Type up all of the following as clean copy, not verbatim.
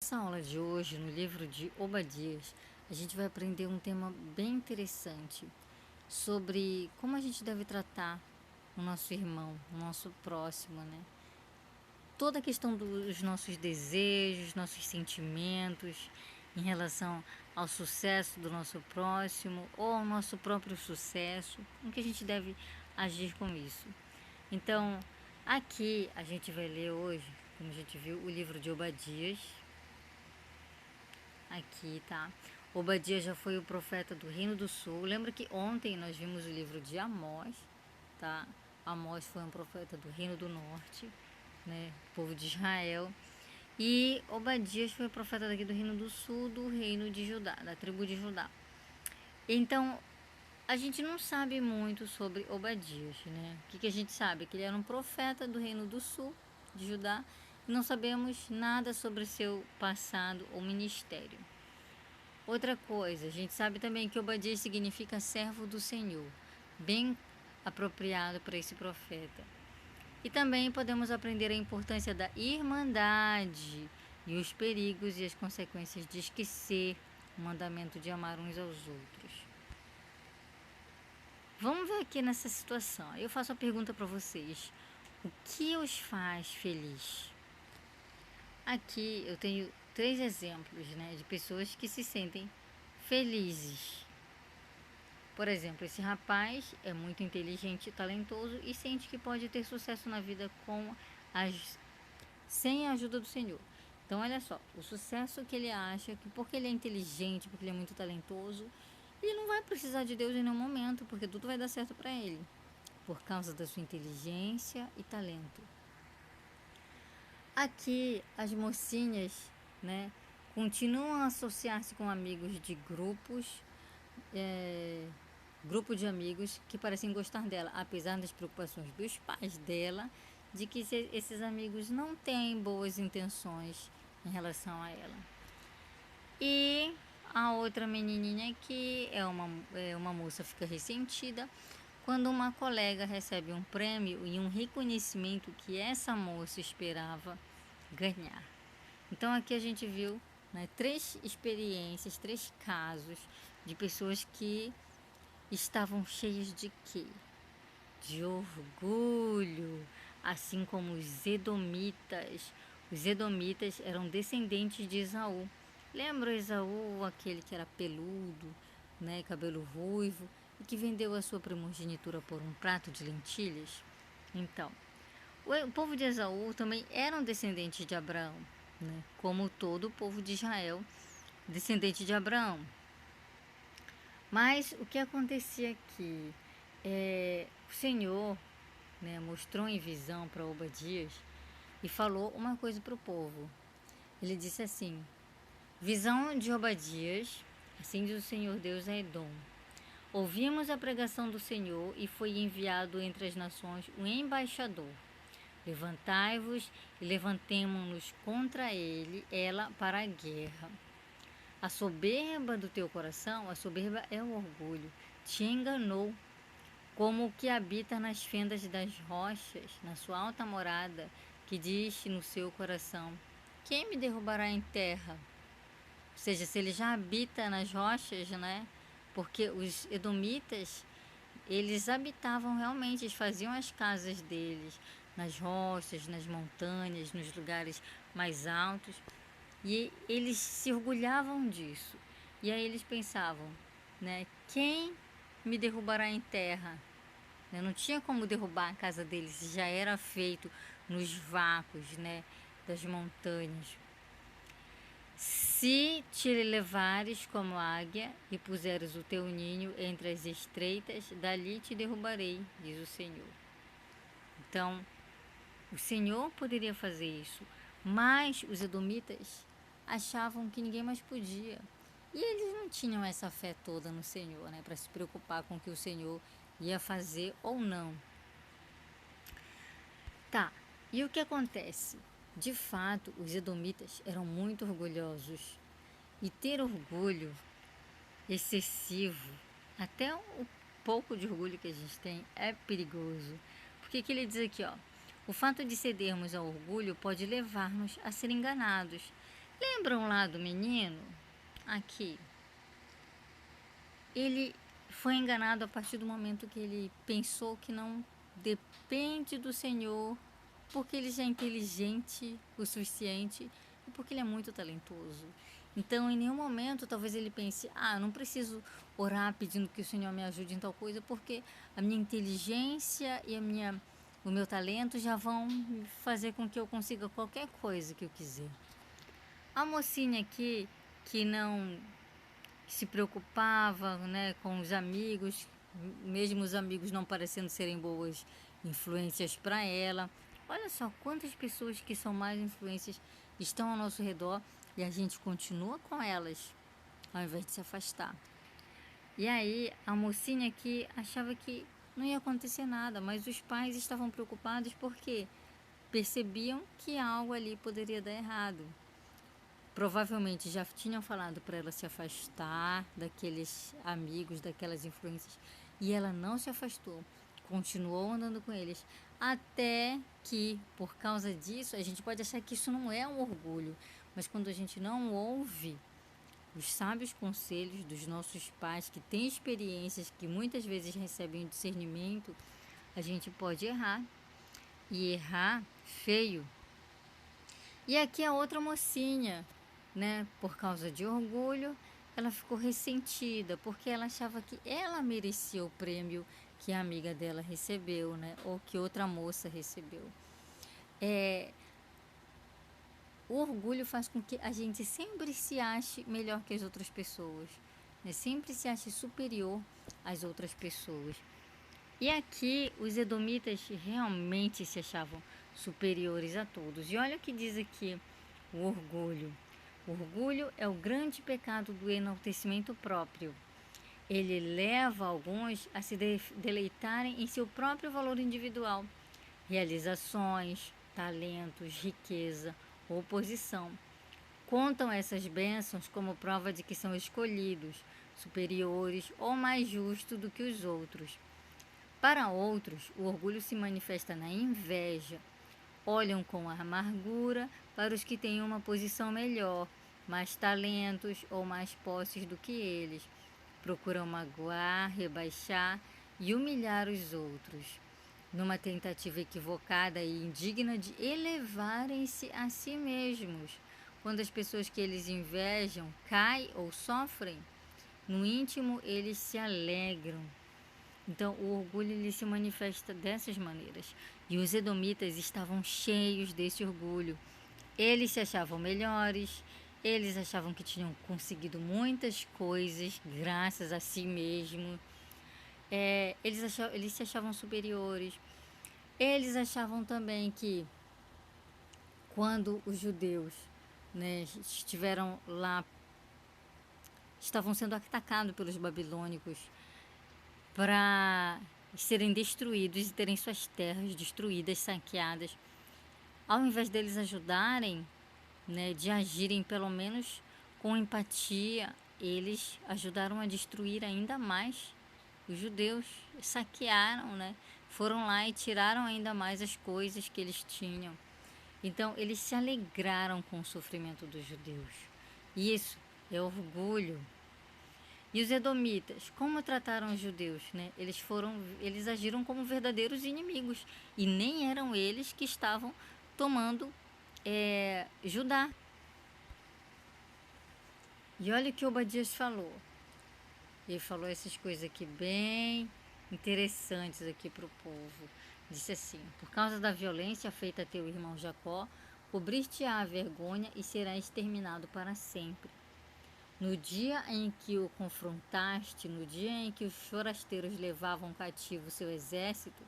Nessa aula de hoje, no livro de Obadias, a gente vai aprender um tema bem interessante sobre como a gente deve tratar o nosso irmão, o nosso próximo, né? Toda a questão dos nossos desejos, nossos sentimentos em relação ao sucesso do nosso próximo ou ao nosso próprio sucesso, como que a gente deve agir com isso. Então, aqui a gente vai ler hoje, como a gente viu, o livro de Obadias. Aqui, tá? Obadias já foi o profeta do Reino do Sul. Lembra que ontem nós vimos o livro de Amós, tá? Amós foi um profeta do Reino do Norte, né? Povo de Israel. E Obadias foi o profeta daqui do Reino do Sul, do Reino de Judá, da tribo de Judá. Então, a gente não sabe muito sobre Obadias, né? O que a gente sabe? Que ele era um profeta do Reino do Sul, de Judá, e não sabemos nada sobre seu passado ou ministério. Outra coisa, a gente sabe também que Obadias significa servo do Senhor, bem apropriado para esse profeta. E também podemos aprender a importância da irmandade e os perigos e as consequências de esquecer o mandamento de amar uns aos outros. Vamos ver aqui nessa situação. Eu faço a pergunta para vocês: o que os faz feliz? Aqui eu tenho 3 exemplos, né, de pessoas que se sentem felizes. Por exemplo, esse rapaz é muito inteligente e talentoso e sente que pode ter sucesso na vida sem a ajuda do Senhor. Então, olha só, o sucesso que ele acha que porque ele é inteligente, porque ele é muito talentoso, ele não vai precisar de Deus em nenhum momento, porque tudo vai dar certo para ele, por causa da sua inteligência e talento. Aqui, as mocinhas, né, continuam a associar-se com amigos de grupo de amigos que parecem gostar dela, apesar das preocupações dos pais dela, de que esses amigos não têm boas intenções em relação a ela. E a outra menininha que é uma moça fica ressentida quando uma colega recebe um prêmio e um reconhecimento que essa moça esperava ganhar. Então aqui a gente viu, né, 3 experiências, 3 casos de pessoas que estavam cheias de quê? De orgulho, assim como os edomitas. Os edomitas eram descendentes de Esaú. Lembra Esaú, aquele que era peludo, né, cabelo ruivo, e que vendeu a sua primogenitura por um prato de lentilhas? Então, o povo de Esaú também eram descendentes de Abraão, né, como todo o povo de Israel, descendente de Abraão. Mas o que acontecia aqui? O Senhor, né, mostrou em visão para Obadias e falou uma coisa para o povo. Ele disse assim: visão de Obadias, assim diz o Senhor Deus a Edom. Ouvimos a pregação do Senhor e foi enviado entre as nações um embaixador. Levantai-vos e levantemo-nos contra ela para a guerra. A soberba do teu coração, a soberba é o orgulho, te enganou, como o que habita nas fendas das rochas, na sua alta morada, que diz no seu coração: quem me derrubará em terra? Ou seja, se ele já habita nas rochas, né? Porque os edomitas, eles habitavam realmente, eles faziam as casas deles nas rochas, nas montanhas, nos lugares mais altos. E eles se orgulhavam disso. E aí eles pensavam, né? Quem me derrubará em terra? Não tinha como derrubar a casa deles, já era feito nos vácuos, né, das montanhas. Se te levares como águia e puseres o teu ninho entre as estreitas, dali te derrubarei, diz o Senhor. Então, o Senhor poderia fazer isso, mas os edomitas achavam que ninguém mais podia. E eles não tinham essa fé toda no Senhor, né, para se preocupar com o que o Senhor ia fazer ou não. Tá, e o que acontece? De fato, os edomitas eram muito orgulhosos. E ter orgulho excessivo, até o pouco de orgulho que a gente tem, é perigoso. Porque que ele diz aqui, ó: o fato de cedermos ao orgulho pode levar-nos a ser enganados. Lembram lá do menino? Aqui. Ele foi enganado a partir do momento que ele pensou que não depende do Senhor, porque ele já é inteligente o suficiente e porque ele é muito talentoso. Então, em nenhum momento, talvez ele pense: ah, não preciso orar pedindo que o Senhor me ajude em tal coisa, porque a minha inteligência e o meu talento já vão fazer com que eu consiga qualquer coisa que eu quiser. A mocinha aqui, que não se preocupava, né, com os amigos, mesmo os amigos não parecendo serem boas influências para ela. Olha só quantas pessoas que são mais influências estão ao nosso redor e a gente continua com elas, ao invés de se afastar. E aí a mocinha aqui achava que não ia acontecer nada, mas os pais estavam preocupados porque percebiam que algo ali poderia dar errado. Provavelmente já tinham falado para ela se afastar daqueles amigos, daquelas influências, e ela não se afastou, continuou andando com eles, até que, por causa disso, a gente pode achar que isso não é um orgulho, mas quando a gente não ouve os sábios conselhos dos nossos pais, que têm experiências, que muitas vezes recebem discernimento, a gente pode errar, e errar feio. E aqui a outra mocinha, né, por causa de orgulho, ela ficou ressentida, porque ela achava que ela merecia o prêmio que a amiga dela recebeu, né, ou que outra moça recebeu. O orgulho faz com que a gente sempre se ache melhor que as outras pessoas, né, sempre se ache superior às outras pessoas. E aqui os edomitas realmente se achavam superiores a todos. E olha o que diz aqui o orgulho. O orgulho é o grande pecado do enaltecimento próprio. Ele leva alguns a se deleitarem em seu próprio valor individual, realizações, talentos, riqueza ou posição. Contam essas bênçãos como prova de que são escolhidos, superiores ou mais justos do que os outros. Para outros, o orgulho se manifesta na inveja. Olham com amargura para os que têm uma posição melhor, mais talentos ou mais posses do que eles. Procuram magoar, rebaixar e humilhar os outros, numa tentativa equivocada e indigna de elevarem-se a si mesmos. Quando as pessoas que eles invejam caem ou sofrem, no íntimo eles se alegram. Então, o orgulho ele se manifesta dessas maneiras. E os edomitas estavam cheios desse orgulho. Eles se achavam melhores, eles achavam que tinham conseguido muitas coisas graças a si mesmo. Eles se achavam superiores. Eles achavam também que quando os judeus, né, estiveram lá, estavam sendo atacados pelos babilônicos, para serem destruídos e terem suas terras destruídas, saqueadas. Ao invés deles ajudarem, né, de agirem pelo menos com empatia, eles ajudaram a destruir ainda mais. Os judeus saquearam, né, foram lá e tiraram ainda mais as coisas que eles tinham. Então, eles se alegraram com o sofrimento dos judeus. Isso é orgulho. E os edomitas, como trataram os judeus, né? Eles agiram como verdadeiros inimigos e nem eram eles que estavam tomando Judá. E olha o que Obadias falou. Ele falou essas coisas aqui bem interessantes aqui para o povo. Disse assim: por causa da violência feita a teu irmão Jacó, cobrir-te-á a vergonha e será exterminado para sempre. No dia em que o confrontaste, no dia em que os forasteiros levavam cativo seu exército,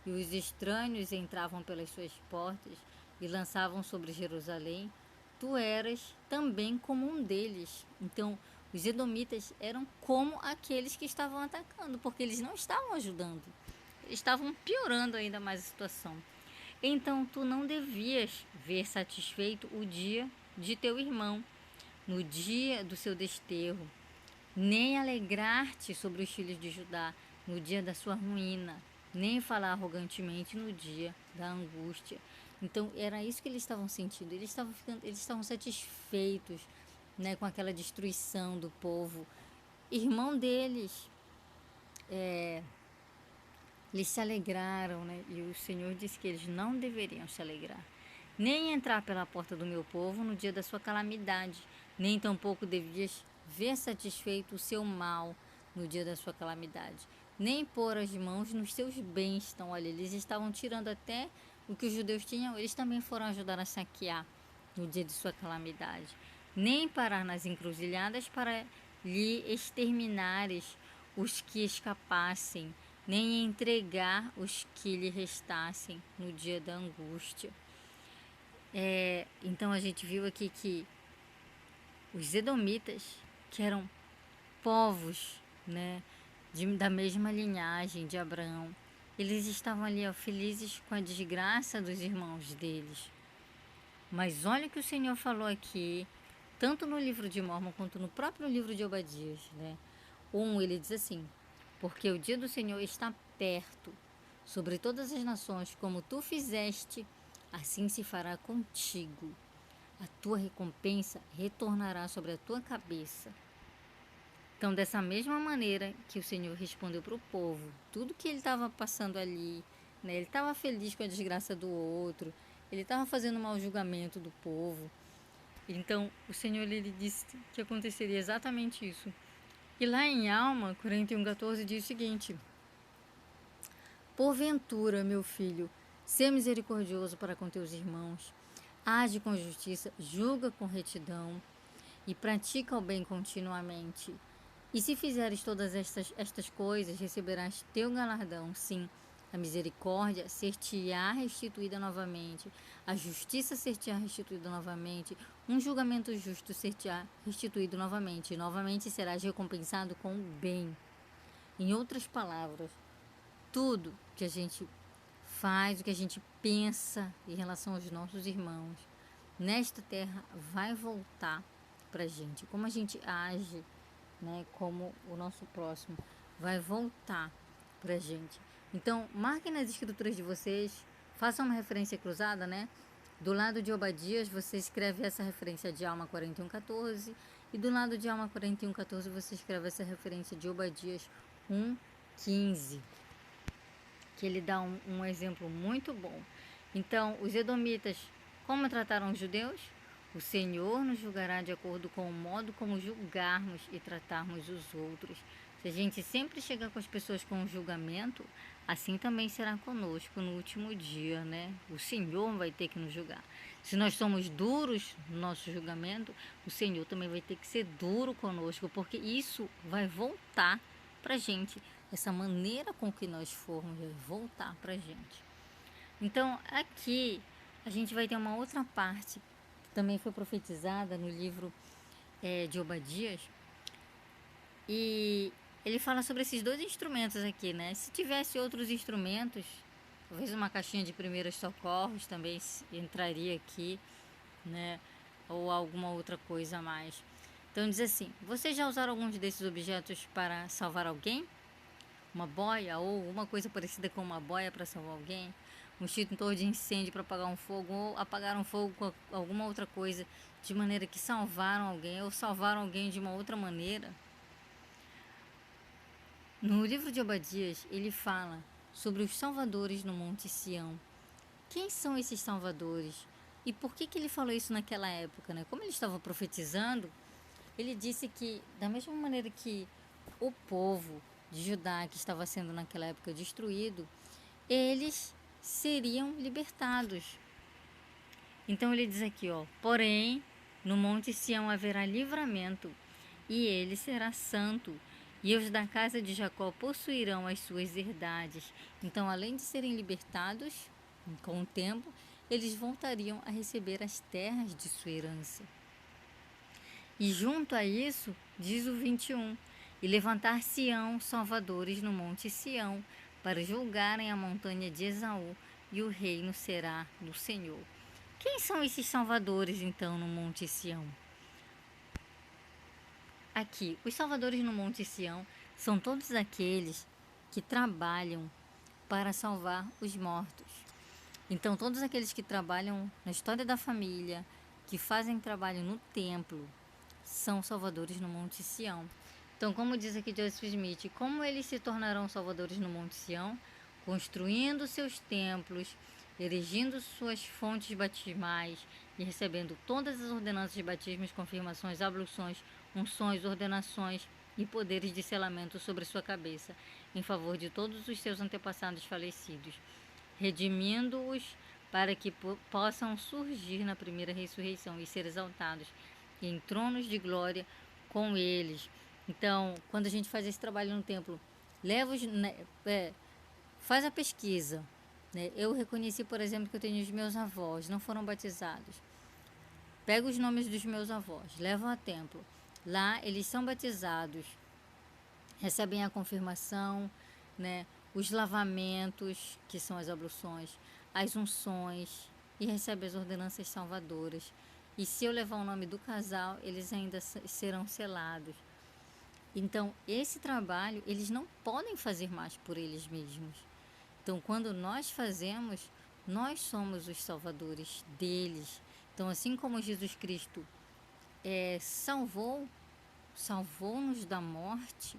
e os estranhos entravam pelas suas portas e lançavam sobre Jerusalém, tu eras também como um deles. Então, os edomitas eram como aqueles que estavam atacando, porque eles não estavam ajudando, eles estavam piorando ainda mais a situação. Então, tu não devias ver satisfeito o dia de teu irmão, no dia do seu desterro, nem alegrar-te sobre os filhos de Judá no dia da sua ruína, nem falar arrogantemente no dia da angústia. Então era isso que eles estavam sentindo. Eles estavam satisfeitos, né, com aquela destruição do povo. Irmão deles, eles se alegraram, né? E o Senhor disse que eles não deveriam se alegrar, nem entrar pela porta do meu povo no dia da sua calamidade, nem tampouco devias ver satisfeito o seu mal no dia da sua calamidade, nem pôr as mãos nos seus bens. Então, olha, eles estavam tirando até o que os judeus tinham, eles também foram ajudar a saquear no dia de sua calamidade, nem parar nas encruzilhadas para lhe exterminares os que escapassem, nem entregar os que lhe restassem no dia da angústia. Então a gente viu aqui que os edomitas, que eram povos, né, da mesma linhagem de Abraão, eles estavam ali, ó, felizes com a desgraça dos irmãos deles. Mas olha o que o Senhor falou aqui, tanto no livro de Mórmon quanto no próprio livro de Obadias, né? Ele diz assim: porque o dia do Senhor está perto sobre todas as nações, como tu fizeste, assim se fará contigo. A tua recompensa retornará sobre a tua cabeça. Então, dessa mesma maneira que o Senhor respondeu para o povo, tudo que ele estava passando ali, né? Ele estava feliz com a desgraça do outro, ele estava fazendo um mau julgamento do povo. Então, o Senhor ele disse que aconteceria exatamente isso. E lá em Alma 41:14 diz o seguinte: porventura, meu filho, sê misericordioso para com teus irmãos, age com justiça, julga com retidão e pratica o bem continuamente. E se fizeres todas estas coisas, receberás teu galardão. Sim, a misericórdia ser-te-á restituída novamente, a justiça ser-te-á restituída novamente, um julgamento justo ser-te-á restituído novamente, e novamente serás recompensado com o bem. Em outras palavras, tudo que a gente faz, o que a gente pensa em relação aos nossos irmãos nesta terra vai voltar para a gente. Como a gente age, né, como o nosso próximo, vai voltar para a gente. Então, marquem nas escrituras de vocês, façam uma referência cruzada, né? Do lado de Obadias, você escreve essa referência de Alma 41:14, e do lado de Alma 41:14 você escreve essa referência de Obadias 1:15, que ele dá um exemplo muito bom. Então, os edomitas, como trataram os judeus? O Senhor nos julgará de acordo com o modo como julgarmos e tratarmos os outros. Se a gente sempre chegar com as pessoas com um julgamento, assim também será conosco no último dia, né? O Senhor vai ter que nos julgar. Se nós somos duros no nosso julgamento, o Senhor também vai ter que ser duro conosco, porque isso vai voltar para a gente. Essa maneira com que nós formos vai voltar para a gente. Então, aqui a gente vai ter uma outra parte que também foi profetizada no livro de Obadias. E ele fala sobre esses dois instrumentos aqui, né? Se tivesse outros instrumentos, talvez uma caixinha de primeiros socorros também entraria aqui, né? Ou alguma outra coisa a mais. Então diz assim: vocês já usaram alguns desses objetos para salvar alguém? Uma boia ou uma coisa parecida com uma boia para salvar alguém? Um extintor de incêndio para apagar um fogo, ou apagar um fogo com alguma outra coisa, de maneira que salvaram alguém ou salvaram alguém de uma outra maneira? No livro de Obadias, ele fala sobre os salvadores no Monte Sião. Quem são esses salvadores? E por que ele falou isso naquela época, né? Como ele estava profetizando, ele disse que, da mesma maneira que o povo de Judá, que estava sendo naquela época destruído, eles seriam libertados. Então ele diz aqui, ó: porém, no Monte Sião haverá livramento, e ele será santo, e os da casa de Jacó possuirão as suas herdades. Então, além de serem libertados, com o tempo, eles voltariam a receber as terras de sua herança. E junto a isso, diz o 21, e levantar-se-ão salvadores no monte Sião, para julgarem a montanha de Esaú, e o reino será do Senhor. Quem são esses salvadores, então, no monte Sião? Aqui, os salvadores no Monte Sião são todos aqueles que trabalham para salvar os mortos. Então, todos aqueles que trabalham na história da família, que fazem trabalho no templo, são salvadores no Monte Sião. Então, como diz aqui Joseph Smith, como eles se tornarão salvadores no Monte Sião? Construindo seus templos, erigindo suas fontes batismais e recebendo todas as ordenanças de batismos, confirmações, abluções, unções, ordenações e poderes de selamento sobre sua cabeça, em favor de todos os seus antepassados falecidos, redimindo-os para que possam surgir na primeira ressurreição e ser exaltados em tronos de glória com eles. Então, quando a gente faz esse trabalho no templo, leva os, faz a pesquisa. Né? Eu reconheci, por exemplo, que eu tenho os meus avós, não foram batizados. Pego os nomes dos meus avós, levam ao templo. Lá eles são batizados, recebem a confirmação, né? Os lavamentos, que são as abluções, as unções, e recebem as ordenanças salvadoras. E se eu levar o nome do casal, eles ainda serão selados. Então, esse trabalho, eles não podem fazer mais por eles mesmos. Então, quando nós fazemos, nós somos os salvadores deles. Então, assim como Jesus Cristo salvou-nos da morte,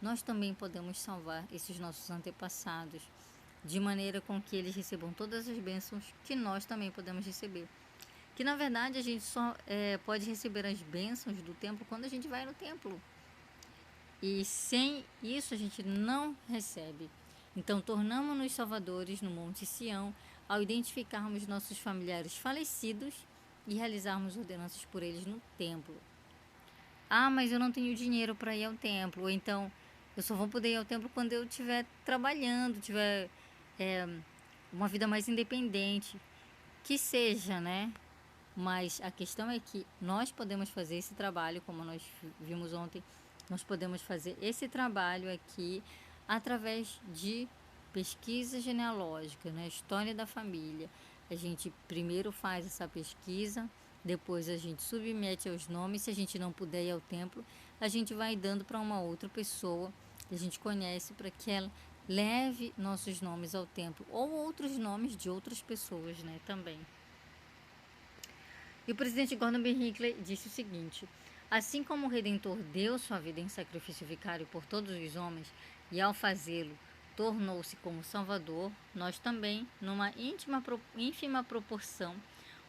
nós também podemos salvar esses nossos antepassados, de maneira com que eles recebam todas as bênçãos que nós também podemos receber. Que, na verdade, a gente só pode receber as bênçãos do templo quando a gente vai no templo. E sem isso a gente não recebe. Então, tornamos-nos salvadores no Monte Sião ao identificarmos nossos familiares falecidos e realizarmos ordenanças por eles no templo. Ah, mas eu não tenho dinheiro para ir ao templo. Ou então, eu só vou poder ir ao templo quando eu estiver trabalhando, tiver uma vida mais independente. Que seja, né? Mas a questão é que nós podemos fazer esse trabalho, como nós vimos ontem, nós podemos fazer esse trabalho aqui através de pesquisa genealógica, né? História da família. A gente primeiro faz essa pesquisa, depois a gente submete aos nomes. Se a gente não puder ir ao templo, a gente vai dando para uma outra pessoa que a gente conhece, para que ela leve nossos nomes ao templo, ou outros nomes de outras pessoas, né, também. E o presidente Gordon B. Hinckley disse o seguinte: assim como o Redentor deu sua vida em sacrifício vicário por todos os homens, e ao fazê-lo tornou-se como Salvador, nós também, numa ínfima proporção,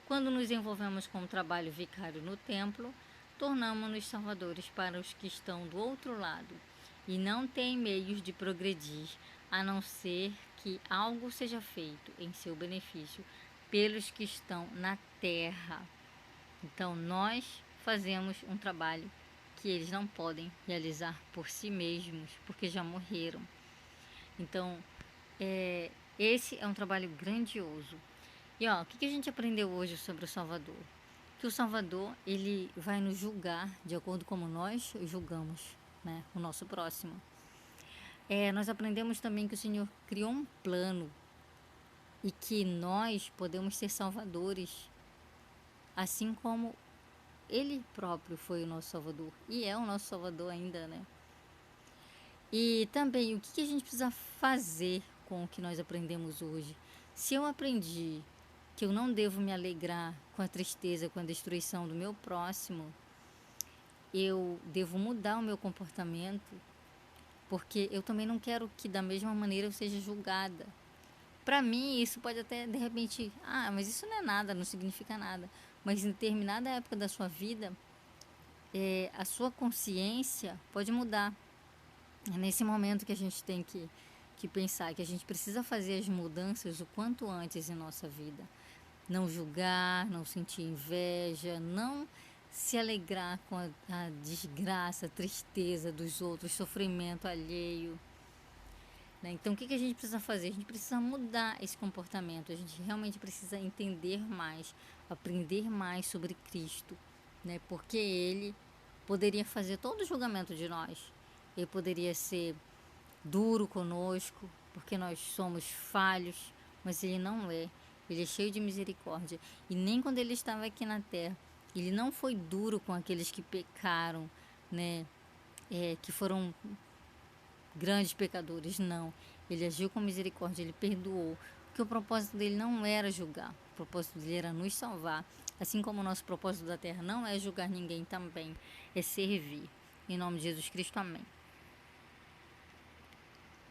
quando nos envolvemos com o trabalho vicário no templo, tornamos-nos salvadores para os que estão do outro lado, e não têm meios de progredir, a não ser que algo seja feito em seu benefício pelos que estão na terra. Então, nós fazemos um trabalho que eles não podem realizar por si mesmos, porque já morreram. Então, esse é um trabalho grandioso. E ó, o que a gente aprendeu hoje sobre o Salvador? Que o Salvador, ele vai nos julgar de acordo com como nós julgamos, né, o nosso próximo. Nós aprendemos também que o Senhor criou um plano e que nós podemos ser salvadores, assim como Ele próprio foi o nosso Salvador e é o nosso Salvador ainda, né? E também o que a gente precisa fazer com o que nós aprendemos hoje? Se eu aprendi que eu não devo me alegrar com a tristeza, com a destruição do meu próximo, eu devo mudar o meu comportamento, porque eu também não quero que da mesma maneira eu seja julgada. Para mim, isso pode até, de repente, mas isso não é nada, não significa nada. Mas em determinada época da sua vida, a sua consciência pode mudar. É nesse momento que a gente tem que pensar que a gente precisa fazer as mudanças o quanto antes em nossa vida. Não julgar, não sentir inveja, não se alegrar com a desgraça, a tristeza dos outros, sofrimento alheio. Né? Então, o que a gente precisa fazer? A gente precisa mudar esse comportamento. A gente realmente precisa entender mais, aprender mais sobre Cristo, né? Porque Ele poderia fazer todo o julgamento de nós. Ele poderia ser duro conosco, porque nós somos falhos, mas Ele não é. Ele é cheio de misericórdia. E nem quando Ele estava aqui na terra, Ele não foi duro com aqueles que pecaram, né? Que foram grandes pecadores, não. Ele agiu com misericórdia, Ele perdoou. Porque o propósito dele não era julgar, o propósito dele era nos salvar. Assim como o nosso propósito da terra não é julgar ninguém também, é servir. Em nome de Jesus Cristo, amém.